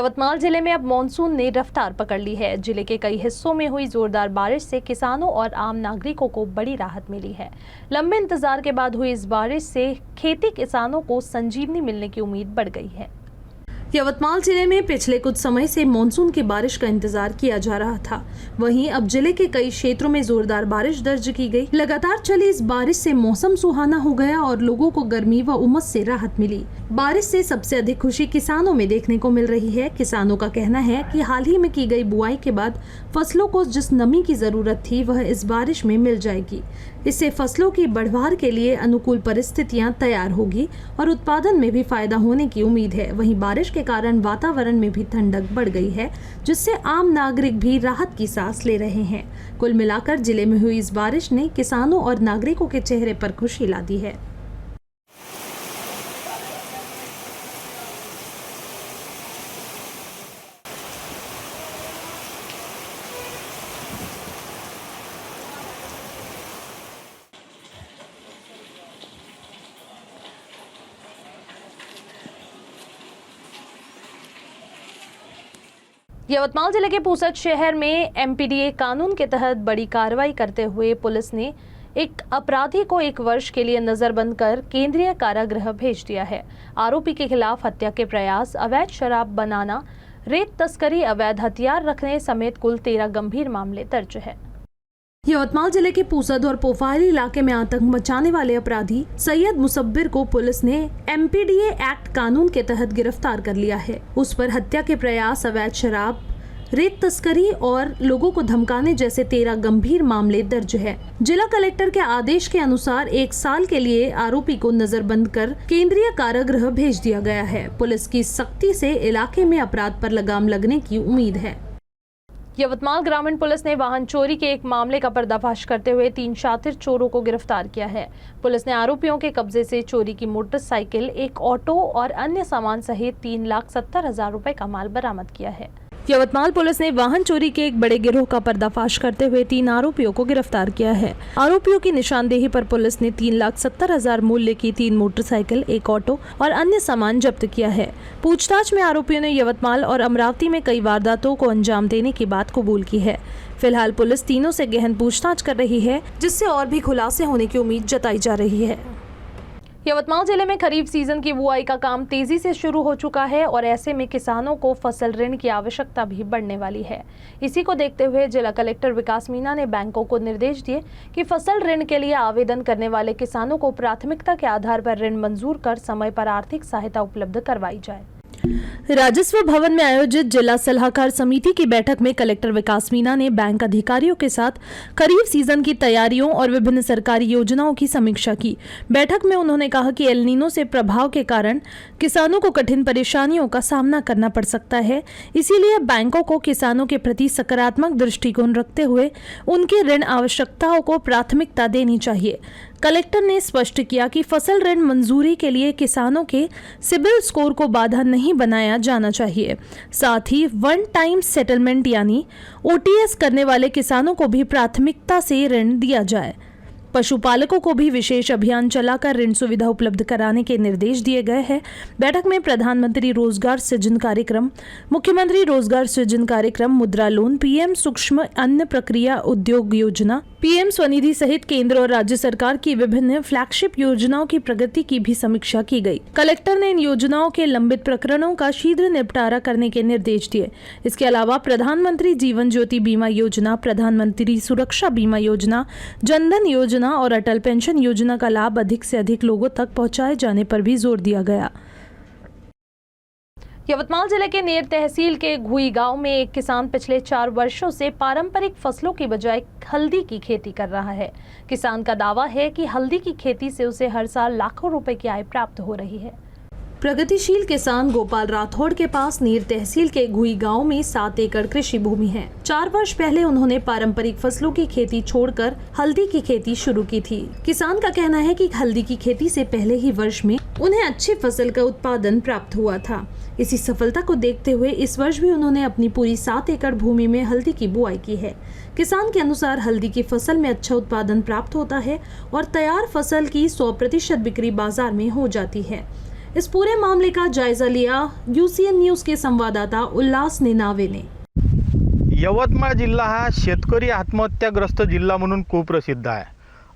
यवतमाल जिले में अब मॉनसून ने रफ्तार पकड़ ली है। जिले के कई हिस्सों में हुई जोरदार बारिश से किसानों और आम नागरिकों को बड़ी राहत मिली है। लंबे इंतजार के बाद हुई इस बारिश से खेती किसानों को संजीवनी मिलने की उम्मीद बढ़ गई है। यवतमाल जिले में पिछले कुछ समय से मानसून की बारिश का इंतजार किया जा रहा था। वहीं अब जिले के कई क्षेत्रों में जोरदार बारिश दर्ज की गई। लगातार चली इस बारिश से मौसम सुहाना हो गया और लोगों को गर्मी व उमस से राहत मिली। बारिश से सबसे अधिक खुशी किसानों में देखने को मिल रही है। किसानों का कहना है कि हाल ही में की गई बुआई के बाद फसलों को जिस नमी की जरूरत थी वह इस बारिश में मिल जाएगी। इससे फसलों की बढ़वार के लिए अनुकूल परिस्थितियां तैयार होगी और उत्पादन में भी फायदा होने की उम्मीद है। वहीं बारिश के कारण वातावरण में भी ठंडक बढ़ गई है, जिससे आम नागरिक भी राहत की सांस ले रहे हैं। कुल मिलाकर जिले में हुई इस बारिश ने किसानों और नागरिकों के चेहरे पर खुशी ला दी है। यवतमाल जिले के पूसद शहर में एमपीडीए कानून के तहत बड़ी कार्रवाई करते हुए पुलिस ने एक अपराधी को 1 वर्ष के लिए नजरबंद कर केंद्रीय कारागृह भेज दिया है। आरोपी के खिलाफ हत्या के प्रयास, अवैध शराब बनाना, रेत तस्करी, अवैध हथियार रखने समेत कुल 13 गंभीर मामले दर्ज है। यवतमाल जिले के पूसद और पोफाइली इलाके में आतंक मचाने वाले अपराधी सैयद मुसब्बिर को पुलिस ने एमपीडीए एक्ट कानून के तहत गिरफ्तार कर लिया है। उस पर हत्या के प्रयास, अवैध शराब, रेत तस्करी और लोगों को धमकाने जैसे 13 गंभीर मामले दर्ज है। जिला कलेक्टर के आदेश के अनुसार 1 साल के लिए आरोपी को नजरबंद कर केंद्रीय कारागृह भेज दिया गया है। पुलिस की सख्ती से इलाके में अपराध पर लगाम लगने की उम्मीद है। यवतमाल ग्रामीण पुलिस ने वाहन चोरी के एक मामले का पर्दाफाश करते हुए 3 शातिर चोरों को गिरफ्तार किया है। पुलिस ने आरोपियों के कब्जे से चोरी की मोटरसाइकिल, एक ऑटो और अन्य सामान सहित 3,70,000 रुपए का माल बरामद किया है। यवतमाल पुलिस ने वाहन चोरी के एक बड़े गिरोह का पर्दाफाश करते हुए 3 आरोपियों को गिरफ्तार किया है। आरोपियों की निशानदेही पर पुलिस ने 3,70,000 मूल्य की 3 मोटरसाइकिल, एक ऑटो और अन्य सामान जब्त किया है। पूछताछ में आरोपियों ने यवतमाल और अमरावती में कई वारदातों को अंजाम देने की बात कबूल की है। फिलहाल पुलिस तीनों से गहन पूछताछ कर रही है, जिससे और भी खुलासे होने की उम्मीद जताई जा रही है। यवतमाल जिले में खरीफ सीजन की बुआई का काम तेजी से शुरू हो चुका है और ऐसे में किसानों को फसल ऋण की आवश्यकता भी बढ़ने वाली है। इसी को देखते हुए जिला कलेक्टर विकास मीणा ने बैंकों को निर्देश दिए कि फसल ऋण के लिए आवेदन करने वाले किसानों को प्राथमिकता के आधार पर ऋण मंजूर कर समय पर आर्थिक सहायता उपलब्ध करवाई जाए। राजस्व भवन में आयोजित जिला सलाहकार समिति की बैठक में कलेक्टर विकास मीणा ने बैंक अधिकारियों के साथ खरीफ सीजन की तैयारियों और विभिन्न सरकारी योजनाओं की समीक्षा की। बैठक में उन्होंने कहा कि एल नीनो से प्रभाव के कारण किसानों को कठिन परेशानियों का सामना करना पड़ सकता है, इसीलिए बैंकों को किसानों के प्रति सकारात्मक दृष्टिकोण रखते हुए उनकी ऋण आवश्यकताओं को प्राथमिकता देनी चाहिए। कलेक्टर ने स्पष्ट किया कि फसल ऋण मंजूरी के लिए किसानों के सिबिल स्कोर को बाधा नहीं बनाया जाना चाहिए। साथ ही 1 टाइम सेटलमेंट यानी OTS करने वाले किसानों को भी प्राथमिकता से ऋण दिया जाए। पशुपालकों को भी विशेष अभियान चलाकर ऋण सुविधा उपलब्ध कराने के निर्देश दिए गए हैं। बैठक में प्रधानमंत्री रोजगार सृजन कार्यक्रम, मुख्यमंत्री रोजगार सृजन कार्यक्रम, मुद्रा लोन, PM सूक्ष्म अन्न प्रक्रिया उद्योग योजना, PM स्वनिधि सहित केंद्र और राज्य सरकार की विभिन्न फ्लैगशिप योजनाओं की प्रगति की भी समीक्षा की गई। कलेक्टर ने इन योजनाओं के लंबित प्रकरणों का शीघ्र निपटारा करने के निर्देश दिए। इसके अलावा प्रधानमंत्री जीवन ज्योति बीमा योजना, प्रधानमंत्री सुरक्षा बीमा योजना, जनधन योजना और अटल पेंशन योजना का लाभ अधिक से अधिक लोगों तक पहुंचाए जाने पर भी जोर दिया गया। यवतमाल जिले के नेर तहसील के घुई गांव में एक किसान पिछले 4 वर्षों से पारंपरिक फसलों की बजाय हल्दी की खेती कर रहा है। किसान का दावा है कि हल्दी की खेती से उसे हर साल लाखों रुपए की आय प्राप्त हो रही है। प्रगतिशील किसान गोपाल राठौड़ के पास नीर तहसील के घुई गांव में 7 एकड़ कृषि भूमि है। 4 वर्ष पहले उन्होंने पारंपरिक फसलों की खेती छोड़कर हल्दी की खेती शुरू की थी। किसान का कहना है कि हल्दी की खेती से पहले ही वर्ष में उन्हें अच्छी फसल का उत्पादन प्राप्त हुआ था। इसी सफलता को देखते हुए इस वर्ष भी उन्होंने अपनी पूरी 7 एकड़ भूमि में हल्दी की बुआई की है। किसान के अनुसार हल्दी की फसल में अच्छा उत्पादन प्राप्त होता है और तैयार फसल की 100% बिक्री बाजार में हो जाती है। इस पूरे मामले का जायजा लिया UCN न्यूज के संवाददाता उल्लास नेनावे ने। यवतमाळ जिल्हा हा शेतकरी आत्महत्याग्रस्त जिल्हा म्हणून खूप प्रसिद्ध आहे।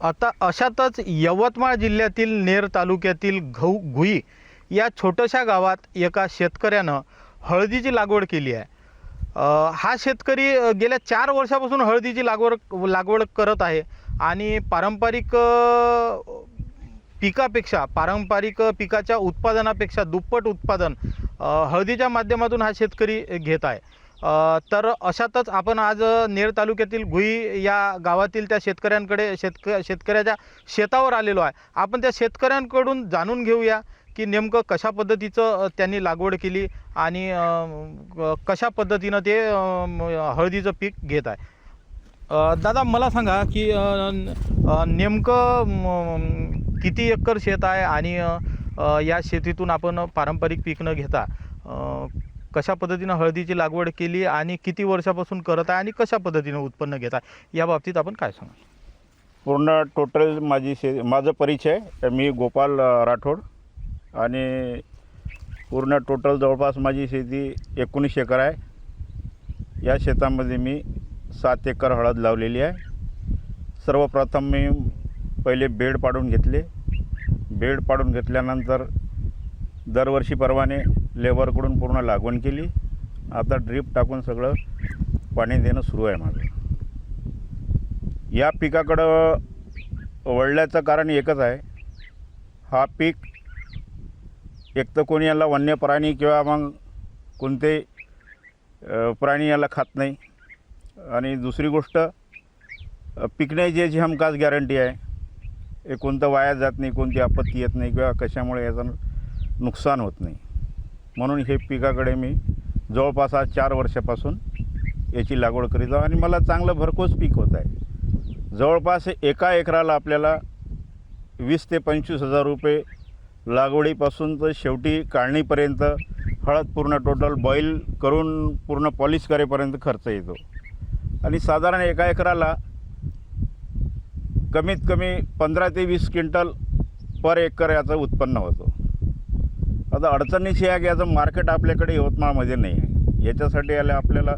आता अशातच यवतमाळ जिल्ह्यातील नेर तालुक्यातील घुई या छोट्याशा गावात एका शेतकऱ्यानं हळदीची लागवड केली आहे। हा शेतकरी गेल्या 4 वर्षापासून हळदीची लागवड करत आहे आणि पारंपरिक पिकाच्या उत्पादनापेक्षा दुप्पट उत्पादन हळदीच्या माध्यमातून हा शेतकरी घेत आहे। तर अशातच आपण आज नेर तालुक्यातील घुई या गावातील त्या शेतकऱ्याच्या शेतावर आलेलो आहे। आपण त्या शेतकऱ्यांकडून जाणून घेऊया की नेमकं कशा पद्धतीचं त्यांनी लागवड केली आणि कशा पद्धतीनं ते हळदीचं पीक घेत आहे। दादा मला सांगा की नेमकं किती एकर शेत आहे आणि या शेतीतून आपण पारंपरिक पीक न घेता कशा पद्धतीनं हळदीची लागवड केली आणि किती वर्षापासून करत आहे आणि कशा पद्धतीनं उत्पन्न घेत आहे या बाबतीत आपण काय सांगा? पूर्ण टोटल माझा परिचय, मी गोपाल राठोड आणि पूर्ण टोटल जवळपास माझी शेती 19 एकर आहे। या शेतामध्ये मी 7 एकर हळद लावलेली आहे। सर्वप्रथम मी पहिले बेड पाडून घेतले। बेड पाडून घेतल्यानंतर दरवर्षीप्रमाणे लेबरकडून पूर्ण लागवड केली। आता ड्रीप टाकून सगळं पाणी देणं सुरू आहे माझं। या पिकाकडं वळल्याचं कारण एकच आहे, हा पीक एक तर कोणी याला वन्य प्राणी किंवा मग कोणते प्राणी याला खात नाही आणि दुसरी गोष्ट पिकण्याची याची हमखास गॅरंटी आहे। हे कोणतं वाया जात नाही, कोणती आपत्ती येत नाही किंवा कशामुळे याचं नुकसान होत नाही, म्हणून हे पिकाकडे मी जवळपास आज 4 वर्षापासून याची लागवड करीत आहोत आणि मला चांगलं भरघोस पीक होत आहे। जवळपास एका एकराला आपल्याला 20 ते 25 हजार रुपये लागवडीपासून तर शेवटी काढणीपर्यंत हळद पूर्ण टोटल बॉईल करून पूर्ण पॉलिश करेपर्यंत खर्च येतो आणि साधारण एका एकराला कमीत कमी 15 ते 20 क्विंटल पर एकर याचं उत्पन्न होतो। आता अडचणीची आहे की याचं मार्केट आपल्याकडे यवतमाळमध्ये नाही आहे। याच्यासाठी आपल्याला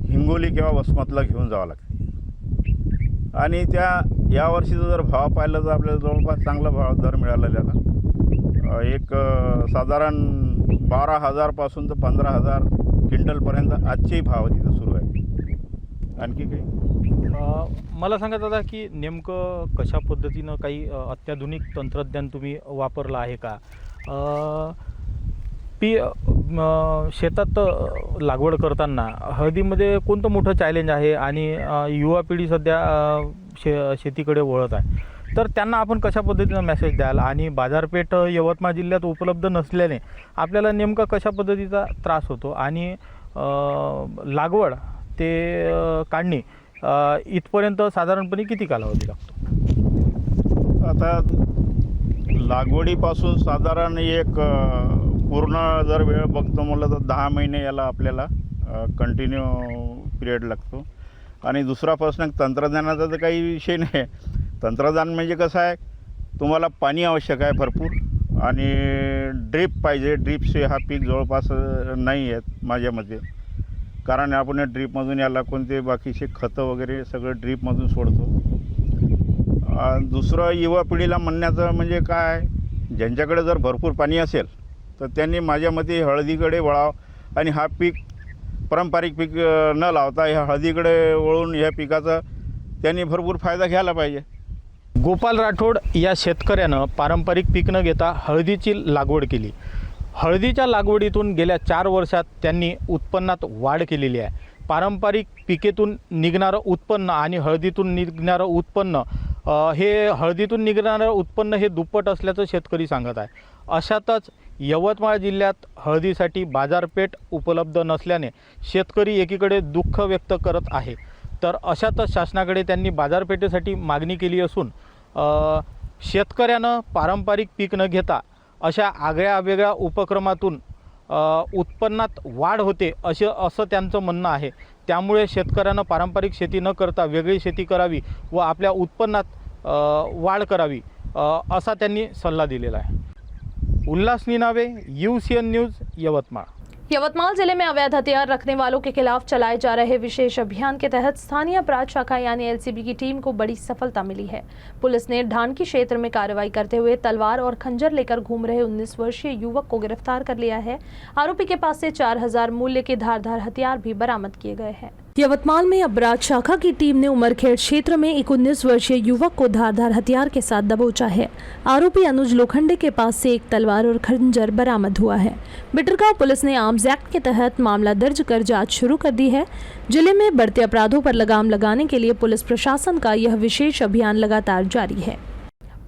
हिंगोली किंवा वसमतला घेऊन जावं लागते आणि यावर्षीचा जर भाव पाहिला तर आपल्याला जवळपास चांगला भाव दर मिळालेला आहे। एक साधारण 12,000 पासून तर 15,000 क्विंटलपर्यंत आजचे भाव तिथं सुरू आहे। आणखी काही मला सांगा दादा की नेमकं कशा पद्धतीनं काही अत्याधुनिक तंत्रज्ञान तुम्ही वापरलं आहे का? शेतात लागवड करताना हळदीमध्ये कोणतं मोठं चॅलेंज आहे आणि युवा पिढी सध्या शेतीकडे वळत आहे, तर त्यांना आपण कशा पद्धतीनं मेसेज द्याल आणि बाजारपेठ यवतमाळ जिल्ह्यात उपलब्ध नसल्याने आपल्याला नेमका कशा पद्धतीचा त्रास होतो आणि लागवड ते काढणी इथपर्यंत साधारणपणे किती कालावधी लागतो? आता लागवडीपासून साधारण एक पूर्ण जर वेळ बघतो म्हटलं तर 10 महिने याला आपल्याला कंटिन्यू पिरियड लागतो। आणि दुसरा प्रश्न तंत्रज्ञानाचा तर काही विषय नाही। तंत्रज्ञान म्हणजे कसं आहे, तुम्हाला पाणी आवश्यक आहे भरपूर आणि ड्रीप पाहिजे। ड्रीपशिवाय हा पीक जवळपास नाही आहेत माझ्या मते, कारण आपण ड्रीपमधून याला कोणते बाकीचे खतं वगैरे सगळं ड्रीपमधून सोडतो। दुसरं युवा पिढीला म्हणण्याचं म्हणजे काय, ज्यांच्याकडे जर भरपूर पाणी असेल तर त्यांनी माझ्या मते हळदीकडे वळावं आणि हा पीक पारंपरिक पीक न लावता ह्या हळदीकडे वळून ह्या पिकाचा त्यांनी भरपूर फायदा घ्यायला पाहिजे। गोपाल राठोड या शेतकऱ्यानं पारंपरिक पीक न घेता हळदीची लागवड केली। हळदीच्या लागवडीतून गेल्या 4 वर्षात त्यांनी उत्पन्नात वाढ केलेली आहे। पारंपरिक पिकेतून निघणारं उत्पन्न आणि हळदीतून निघणारं उत्पन्न हळदीतून निघणारं उत्पन्न हे दुप्पट असल्याचं शेतकरी सांगत आहे। अशातच यवतमाळ जिल्ह्यात हळदीसाठी बाजारपेठ उपलब्ध नसल्याने शेतकरी एकीकडे दुःख व्यक्त करत आहे, तर अशातच शासनाकडे त्यांनी बाजारपेठेसाठी मागणी केली असून शेतकऱ्यानं पारंपरिक पीक न घेता अशा आगळ्या उपक्रमातून उत्पन्नात वाढ होते असं त्यांचं म्हणणं आहे। त्यामुळे शेतकऱ्यानं पारंपरिक शेती न करता वेगळी शेती करावी व आपल्या उत्पन्नात वाढ करावी असा त्यांनी सल्ला दिलेला आहे। उल्हास निनावे, UCN न्यूज, यवतमाळ। यवतमाल जिले में अवैध हथियार रखने वालों के खिलाफ चलाए जा रहे विशेष अभियान के तहत स्थानीय अपराध शाखा यानी LCB की टीम को बड़ी सफलता मिली है। पुलिस ने ढानकी क्षेत्र में कार्रवाई करते हुए तलवार और खंजर लेकर घूम रहे 19 वर्षीय युवक को गिरफ्तार कर लिया है। आरोपी के पास से 4000 मूल्य के धारदार हथियार भी बरामद किए गए हैं। यवतमाल में अपराध शाखा की टीम ने उमरखेड़ क्षेत्र में एक 19 वर्षीय युवक को धारदार हथियार के साथ दबोचा है। आरोपी अनुज लोखंडे के पास से एक तलवार और खंजर बरामद हुआ है। बिटरगांव पुलिस ने आर्म्स एक्ट के तहत मामला दर्ज कर जांच शुरू कर दी है। जिले में बढ़ते अपराधों पर लगाम लगाने के लिए पुलिस प्रशासन का यह विशेष अभियान लगातार जारी है।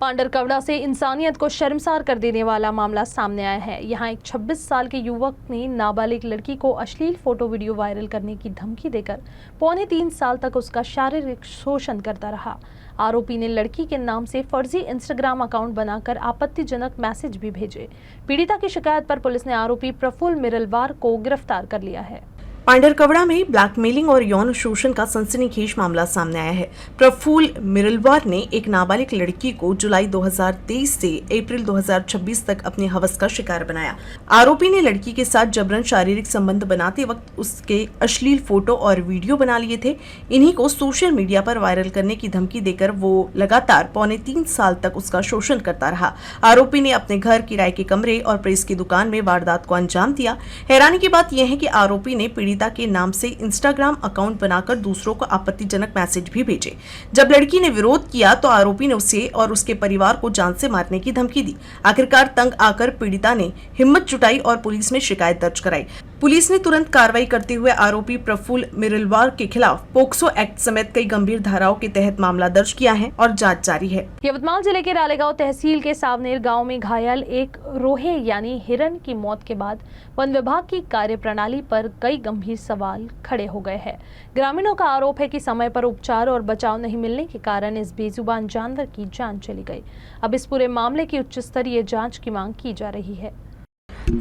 पांडरकवड़ा से इंसानियत को शर्मसार कर देने वाला मामला सामने आया है। यहाँ एक 26 साल के युवक ने नाबालिग लड़की को अश्लील फोटो वीडियो वायरल करने की धमकी देकर 2.25 साल तक उसका शारीरिक शोषण करता रहा। आरोपी ने लड़की के नाम से फर्जी इंस्टाग्राम अकाउंट बनाकर आपत्तिजनक मैसेज भी भेजे। पीड़िता की शिकायत पर पुलिस ने आरोपी प्रफुल्ल मिरलवार को गिरफ्तार कर लिया है। पांडरकवड़ा में ब्लैकमेलिंग और यौन शोषण का सनसनीखेज मामला सामने आया है। प्रफुल्ल मिरलवार ने एक नाबालिग लड़की को जुलाई 2023 से अप्रैल 2026 तक अपने हवस का शिकार बनाया। आरोपी ने लड़की के साथ जबरन शारीरिक संबंध बनाते वक्त उसके अश्लील फोटो और वीडियो बना लिए थे। इन्हीं को सोशल मीडिया पर वायरल करने की धमकी देकर वो लगातार 2.25 साल तक उसका शोषण करता रहा। आरोपी ने अपने घर, किराए के कमरे और प्रेस की दुकान में वारदात को अंजाम दिया। हैरानी की बात यह है कि आरोपी ने पीड़िता के नाम से इंस्टाग्राम अकाउंट बनाकर दूसरों को आपत्तिजनक मैसेज भी भेजे। जब लड़की ने विरोध किया तो आरोपी ने उसे और उसके परिवार को जान से मारने की धमकी दी। आखिरकार तंग आकर पीड़िता ने हिम्मत जुटाई और पुलिस में शिकायत दर्ज कराई। पुलिस ने तुरंत कार्रवाई करते हुए आरोपी प्रफुल्ल मिरलवार के खिलाफ पोक्सो एक्ट समेत कई गंभीर धाराओं के तहत मामला दर्ज किया है और जांच जारी है। यवतमाल जिले के रालेगांव तहसील के सावनेर गांव में घायल एक रोहे यानी हिरन की मौत के बाद वन विभाग की कार्यप्रणाली पर कई गंभीर सवाल खड़े हो गए हैं। ग्रामीणों का आरोप है कि समय पर उपचार और बचाव नहीं मिलने के कारण इस बेजुबान जानवर की जान चली गई। अब इस पूरे मामले की उच्च स्तरीय जांच की मांग की जा रही है।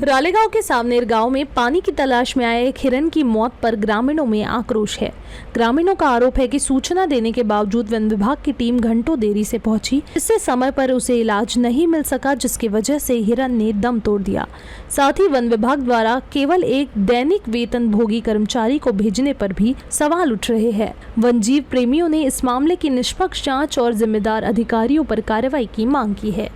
रालेगांव के सावनेर गांव में पानी की तलाश में आए एक हिरन की मौत पर ग्रामीणों में आक्रोश है। ग्रामीणों का आरोप है कि सूचना देने के बावजूद वन विभाग की टीम घंटों देरी से पहुंची, इससे समय पर उसे इलाज नहीं मिल सका, जिसकी वजह से हिरन ने दम तोड़ दिया। साथ ही वन विभाग द्वारा केवल एक दैनिक वेतन भोगी कर्मचारी को भेजने पर भी सवाल उठ रहे हैं। वन जीव प्रेमियों ने इस मामले की निष्पक्ष जाँच और जिम्मेदार अधिकारियों पर कार्रवाई की मांग की है।